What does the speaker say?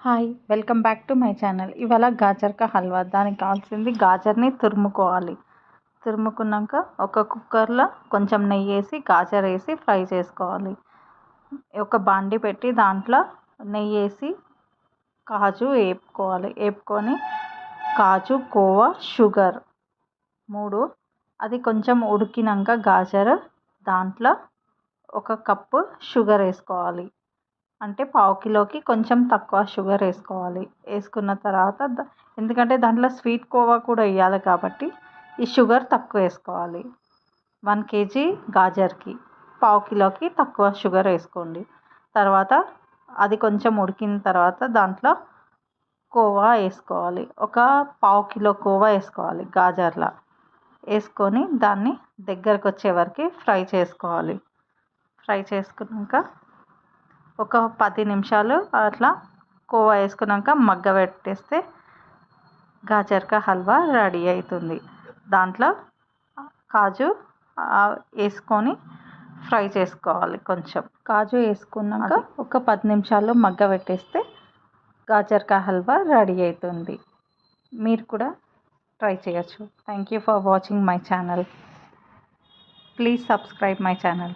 Hi welcome back to my channel. ఇవాళ గాజర్ కా హల్వా. దానికి కావాల్సింది గాజర్ని తురుముకోవాలి. తురుముకున్నాక ఒక కుక్కర్లో కొంచెం నెయ్యి వేసి గాజర్ వేసి ఫ్రై చేసుకోవాలి. ఒక బాండి పెట్టి దాంట్లో నెయ్యి వేసి కాజు వేపుకోవాలి. వేపుకొని కాజు, కోవా, షుగర్ 3 అది కొంచెం ఉడికినాక గాజర్ దాంట్లో ఒక కప్పు షుగర్ వేసుకోవాలి. అంటే పావు కిలోకి కొంచెం తక్కువ షుగర్ వేసుకోవాలి. వేసుకున్న తర్వాత ఎందుకంటే దాంట్లో స్వీట్ కోవా కూడా వేయాలి కాబట్టి ఈ షుగర్ తక్కువ వేసుకోవాలి. 1 కేజీ గాజర్కి పావు కిలోకి తక్కువ షుగర్ వేసుకోండి. తర్వాత అది కొంచెం ఉడికిన తర్వాత దాంట్లో కోవా వేసుకోవాలి. ఒక పావు కిలో కోవా వేసుకోవాలి గాజర్లో. వేసుకొని దాన్ని దగ్గరకు వచ్చే వరకు ఫ్రై చేసుకోవాలి. ఫ్రై చేసుకున్నాక ఒక 10 నిమిషాలు అట్లా కోవా వేసుకున్నాక మగ్గబెట్టేస్తే గాజర్ కా హల్వా రెడీ అవుతుంది. దాంట్లో కాజు వేసుకొని ఫ్రై చేసుకోవాలి. కొంచెం కాజు వేసుకున్నాక ఒక 10 నిమిషాలు మగ్గబెట్టేస్తే గాజర్ కా హల్వా రెడీ అవుతుంది. మీరు కూడా ట్రై చేయొచ్చు. Thank you for watching my channel. Please subscribe my channel.